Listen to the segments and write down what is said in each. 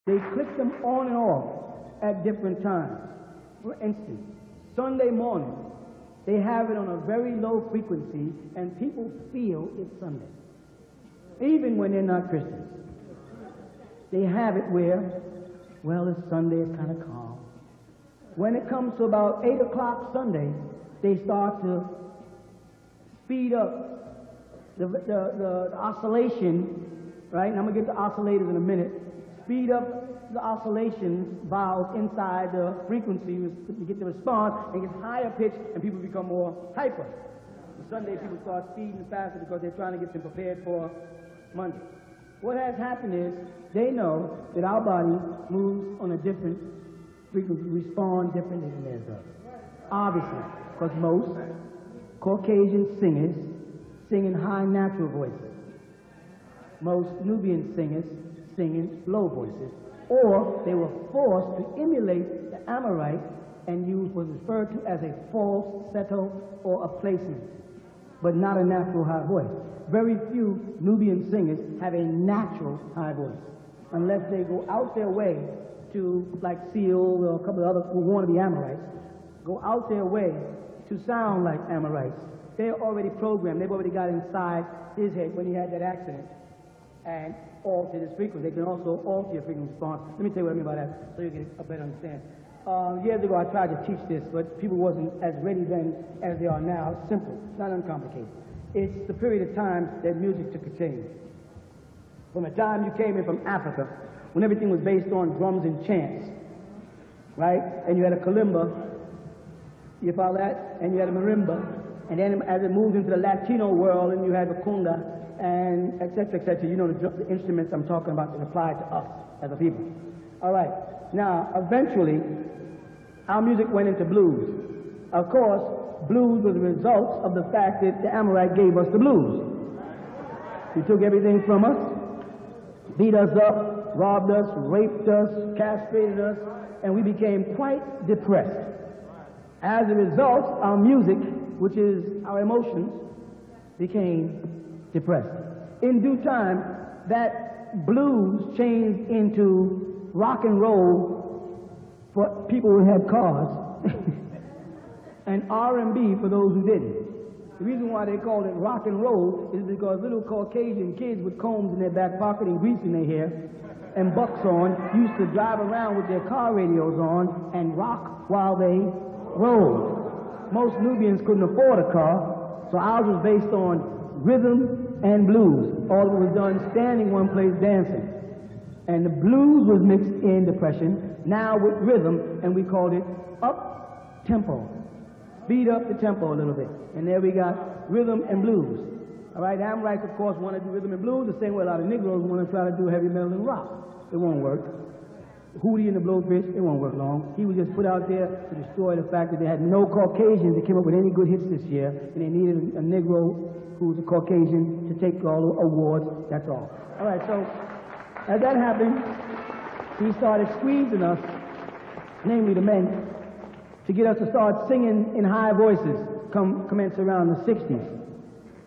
They click them on and off at different times. For instance, Sunday morning, they have it on a very low frequency, and people feel it's Sunday, even when they're not Christians. They have it where, well, it's Sunday, it's kind of calm. When it comes to about 8 o'clock Sunday, they start to speed up the oscillation, right? And I'm going to get to oscillators in a minute. Speed up the oscillation valves inside the frequency to get the response, and it gets higher pitched, and people become more hyper. On Sunday, people start speeding faster because they're trying to get them prepared for Monday. What has happened is they know that our body moves on a different frequency, respond differently than theirs does. Obviously, because most Caucasian singers sing in high natural voices. Most Nubian singers sing in low voices. Or they were forced to emulate the Amorite and use what is referred to as a falsetto or a placement, but not a natural high voice. Very few Nubian singers have a natural high voice, unless they go out their way to, like Seal or a couple of other who want to be Amorites, go out their way to sound like Amorites. They're already programmed. They've already got inside his head when he had that accident and altered his frequency. They can also alter your frequency response. Let me tell you what I mean by that so you get a better understanding. Years ago I tried to teach this, but people wasn't as ready then as they are now. It's simple, not uncomplicated. It's the period of time that music took a change. From the time you came in from Africa, when everything was based on drums and chants, right? And you had a kalimba, you follow that? And you had a marimba. And then as it moved into the Latino world, and you had the conga, and et cetera, you know the instruments I'm talking about that apply to us as a people. All right. Now, eventually, our music went into blues. Of course, blues was the result of the fact that the Amorite gave us the blues. He took everything from us, beat us up, robbed us, raped us, castrated us, and we became quite depressed. As a result, our music, which is our emotions, became depressed. In due time, that blues changed into rock and roll for people who had cars, and R&B for those who didn't. The reason why they called it rock and roll is because little Caucasian kids with combs in their back pocket and grease in their hair and bucks on used to drive around with their car radios on and rock while they rode. Most Nubians couldn't afford a car, so ours was based on rhythm and blues. All of it was done standing one place dancing. And the blues was mixed in depression, now with rhythm, and we called it up-tempo. Speed up the tempo a little bit. And there we got rhythm and blues. All right, the Amorites, of course, want to do rhythm and blues the same way a lot of Negroes want to try to do heavy metal and rock. It won't work. Hootie and the Blowfish, it won't work long. He was just put out there to destroy the fact that they had no Caucasians that came up with any good hits this year, and they needed a Negro who was a Caucasian to take all the awards. That's all. All right, so as that happened, he started squeezing us, namely the men, to get us to start singing in high voices, commence around the 60s.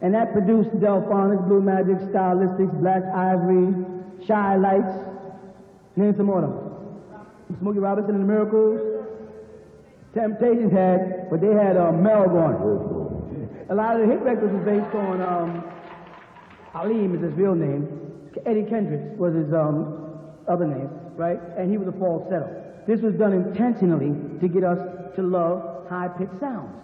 And that produced Delphonics, Blue Magic, Stylistics, Black Ivory, Shy Lights, name some more of them. Smokey Robinson and the Miracles. Temptations had, but they had Mel going. A lot of the hit records was based on Aleem is his real name. Eddie Kendricks was his other name, right? And he was a falsetto. This was done intentionally to get us to love high-pitched sounds.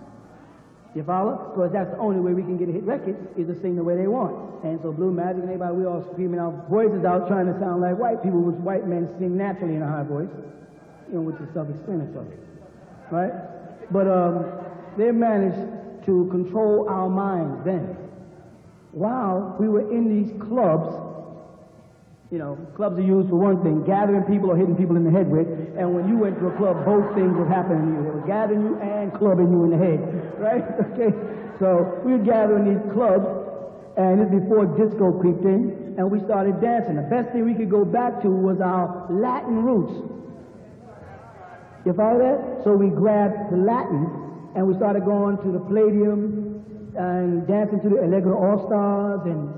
You follow? Because that's the only way we can get a hit record is to sing the way they want. And so Blue Magic and everybody, we all screaming our voices out trying to sound like white people, which white men sing naturally in a high voice, you know, which is self-explanatory, right? But they managed to control our minds then. While we were in these clubs, you know, clubs are used for one thing, gathering people or hitting people in the head with, and when you went to a club, both things were happening to you. They were gathering you and clubbing you in the head, right? Okay, so we would gather in these clubs, and this before disco creeped in, and we started dancing. The best thing we could go back to was our Latin roots. You follow that? So we grabbed the Latin, and we started going to the Palladium, and dancing to the Allegro All-Stars, and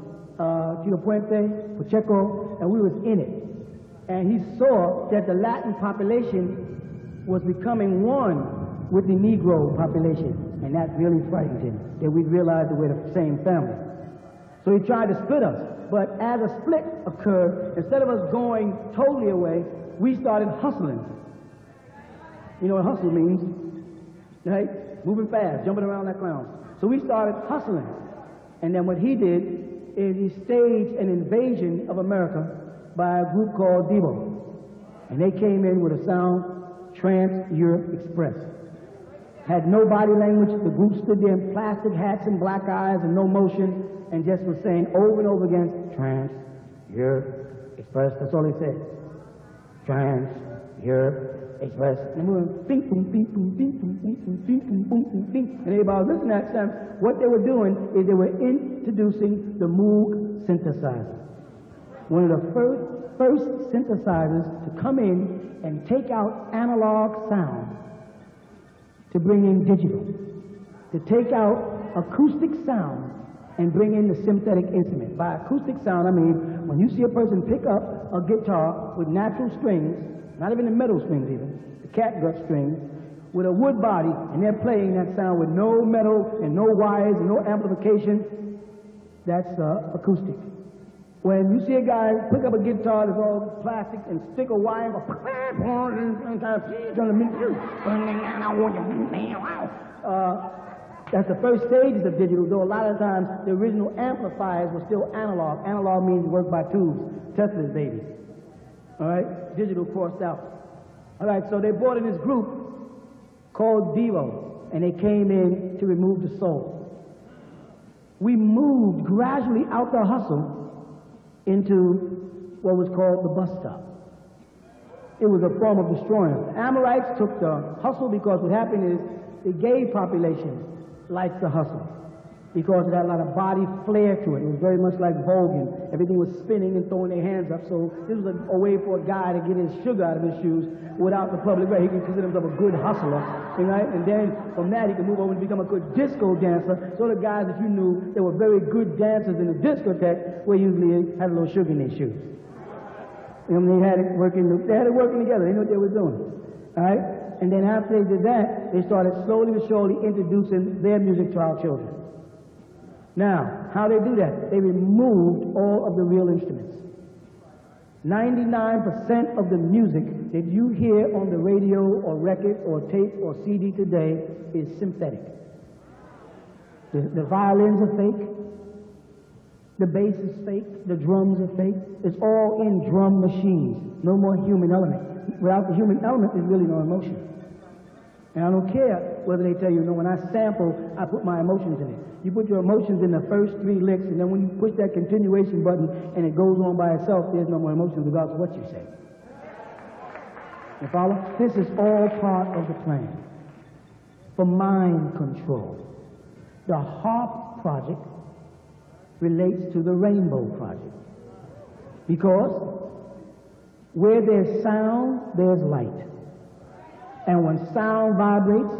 Tino Puente, Pacheco, and we was in it. And he saw that the Latin population was becoming one with the Negro population. And that really frightened him, that we'd realize that we're the same family. So he tried to split us. But as a split occurred, instead of us going totally away, we started hustling. You know what hustle means, right? Moving fast, jumping around like clowns. So we started hustling. And then what he did is he staged an invasion of America by a group called Devo. And they came in with a sound, Trans-Europe Express. Had no body language. The group stood there in plastic hats and black eyes and no motion, and just was saying over and over again, Trans-Europe Express. That's all they said. Trans-Europe Express. And we went, bing, boom, bing, boom, bing, boom, bing, boom, bing, boom, boom, boom, bing. And everybody was listening at that time. What they were doing is they were introducing the Moog synthesizer. One of the first synthesizers to come in and take out analog sound to bring in digital, to take out acoustic sound and bring in the synthetic instrument. By acoustic sound, I mean when you see a person pick up a guitar with natural strings, not even the metal strings even, the catgut strings, with a wood body, and they're playing that sound with no metal and no wires and no amplification, that's acoustic. When you see a guy pick up a guitar that's all plastic and stick a wire and that's the first stages of digital, though a lot of times the original amplifiers were still analog. Analog means work by tubes, Tesla's babies. All right, digital crossed out. All right, so they brought in this group called Devo, and they came in to remove the soul. We moved gradually out the hustle into what was called the bus stop. It was a form of destroying us. The Amorites took the hustle because what happened is the gay population liked the hustle because it had a lot of body flair to it. It was very much like voguing. Everything was spinning and throwing their hands up. So this was a way for a guy to get his sugar out of his shoes without the public right. He could consider himself a good hustler, right? And then from that he could move over and become a good disco dancer. So the guys that you knew that were very good dancers in the discotheque were usually had a little sugar in their shoes. And they had it working together. They knew what they were doing. All right? And then after they did that, they started slowly but surely introducing their music to our children. Now, how they do that? They removed all of the real instruments. 99% of the music that you hear on the radio or record or tape or CD today is synthetic. The violins are fake. The bass is fake. The drums are fake. It's all in drum machines. No more human element. Without the human element, there's really no emotion. And I don't care whether they tell you, when I sample, I put my emotions in it. You put your emotions in the first 3 licks, and then when you push that continuation button and it goes on by itself, there's no more emotion regardless of what you say. You follow? This is all part of the plan for mind control. The HARP project relates to the Rainbow project because where there's sound, there's light. And when sound vibrates,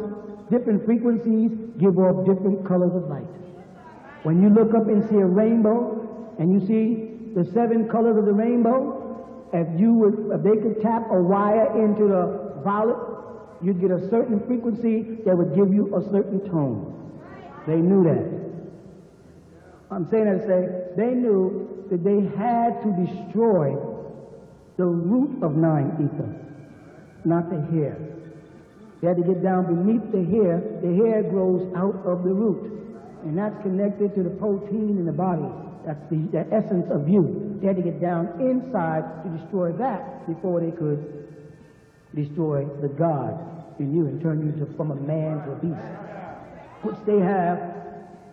different frequencies give off different colors of light. When you look up and see a rainbow, and you see the 7 colors of the rainbow, if they could tap a wire into the violet, you'd get a certain frequency that would give you a certain tone. They knew that. I'm saying that to say, they knew that they had to destroy the root of 9-ether, not the hair. They had to get down beneath the hair. The hair grows out of the root. And that's connected to the protein in the body. That's the essence of you. They had to get down inside to destroy that before they could destroy the God in you and turn you from a man to a beast. Which they have,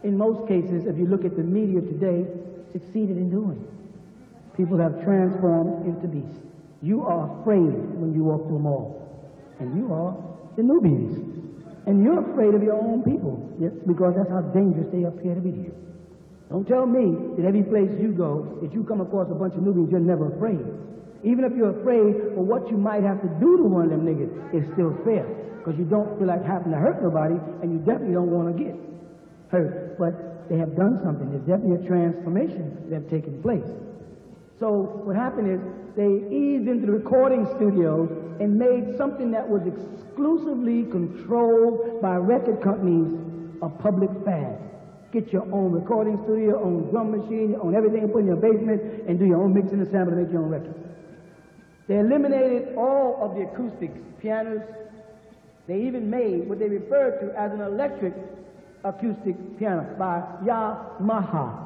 in most cases, if you look at the media today, succeeded in doing. People have transformed into beasts. You are afraid when you walk through a mall. And you are the Nubians. And you're afraid of your own people, yes, because that's how dangerous they appear to be to you. Don't tell me that every place you go, if you come across a bunch of Nubians, you're never afraid. Even if you're afraid of what you might have to do to one of them niggas, it's still fair, because you don't feel like having to hurt nobody, and you definitely don't want to get hurt. But they have done something. There's definitely a transformation that have taken place. So what happened is, they eased into the recording studio and made something that was exclusively controlled by record companies a public fad. Get your own recording studio, own drum machine, your own everything, put in your basement, and do your own mixing and sampling and make your own record. They eliminated all of the acoustics, pianos. They even made what they referred to as an electric acoustic piano by Yamaha.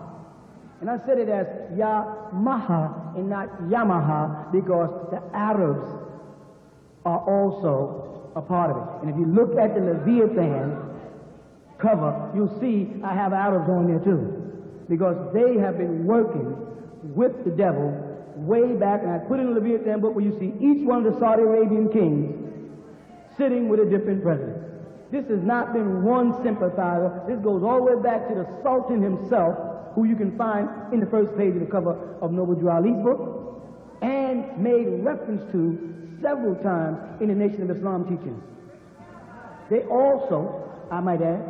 And I said it as Yamaha and not Yamaha because the Arabs are also a part of it. And if you look at the Leviathan cover, you'll see I have Arabs on there too, because they have been working with the devil way back. And I put in the Leviathan book where you see each one of the Saudi Arabian kings sitting with a different president. This has not been one sympathizer. This goes all the way back to the Sultan himself, who you can find in the first page of the cover of Noble Drew Ali's book, and made reference to several times in the Nation of Islam teachings. They also, I might add,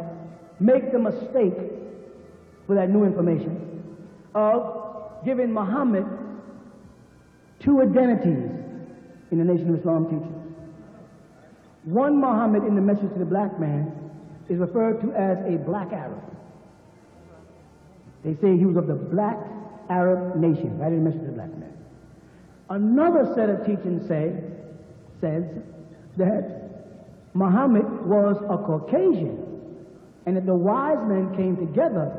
make the mistake for that new information of giving Muhammad two identities in the Nation of Islam teachings. One Muhammad in the message to the black man is referred to as a black Arab. They say he was of the black Arab nation, right in the message to the black man. Another set of teachings says that Muhammad was a Caucasian, and that the wise men came together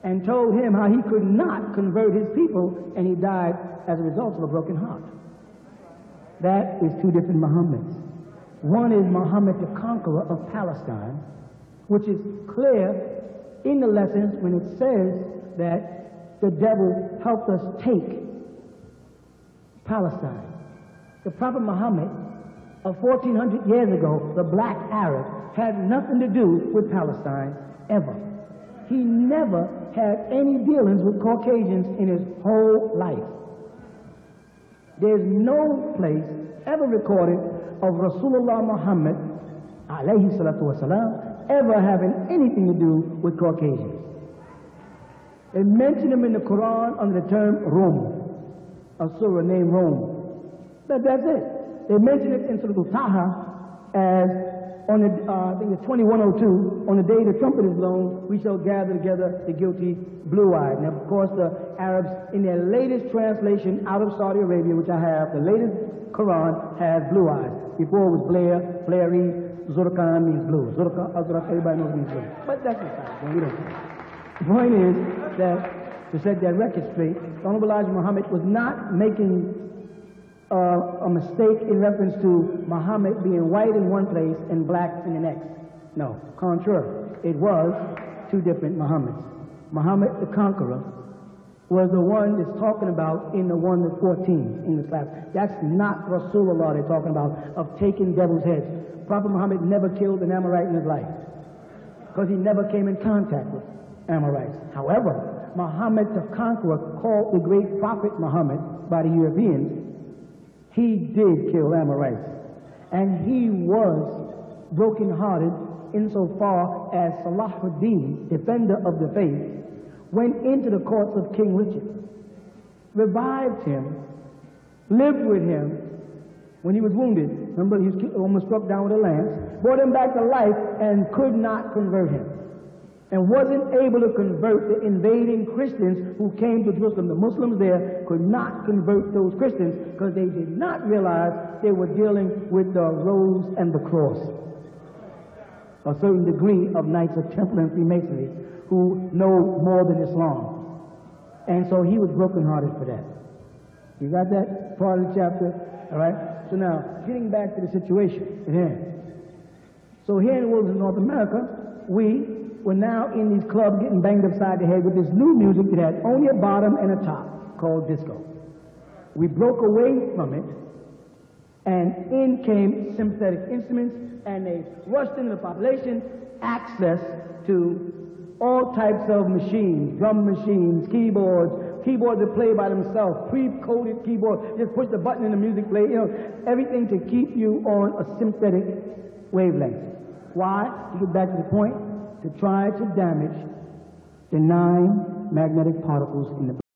and told him how he could not convert his people, and he died as a result of a broken heart. That is two different Muhammads. One is Muhammad the conqueror of Palestine, which is clear in the lessons when it says that the devil helped us take Palestine. The Prophet Muhammad of 1400 years ago, the black Arab, had nothing to do with Palestine ever. He never had any dealings with Caucasians in his whole life. There's no place ever recorded of Rasulullah Muhammad alayhi salatu wasalam ever having anything to do with Caucasians. They mention him in the Quran under the term Rome, a surah named Rome. But that's it. They mention it in Surah Taha as on the, I think it's 2102, on the day the trumpet is blown, we shall gather together the guilty blue-eyed. And of course the Arabs, in their latest translation out of Saudi Arabia, which I have, the latest Quran has blue eyes. Before it was Blair, Blairy, Zurkhan means blue. Everybody knows it means blue. But that's the fact. We don't care. The point is that, to set that record straight, the Honorable Elijah Muhammad was not making a mistake in reference to Muhammad being white in one place and black in the next. No, contrary. It was two different Muhammads. Muhammad the Conqueror was the one that's talking about in the 1 to 14 English class. That's not Rasulullah they're talking about, of taking devil's heads. Prophet Muhammad never killed an Amorite in his life, because he never came in contact with Amorites. However, Muhammad the Conqueror, called the great Prophet Muhammad by the Europeans, he did kill Amorites. And he was broken-hearted insofar as Salahuddin, defender of the faith, went into the courts of King Richard, revived him, lived with him when he was wounded. Remember, he was almost struck down with a lance, brought him back to life, and could not convert him. And wasn't able to convert the invading Christians who came to Jerusalem. The Muslims there could not convert those Christians because they did not realize they were dealing with the rose and the cross. A certain degree of Knights of Templar and Freemasonry who know more than Islam. And so he was brokenhearted for that. You got that part of the chapter? All right? So now, getting back to the situation at hand. So here in the world of North America, we were now in these clubs getting banged upside the head with this new music that had only a bottom and a top called disco. We broke away from it, and in came synthetic instruments, and they rushed into the population access to all types of machines, drum machines, keyboards that play by themselves, pre-coded keyboards, just push the button and the music play, you know, everything to keep you on a synthetic wavelength. Why? To get back to the point, to try to damage the 9 magnetic particles in the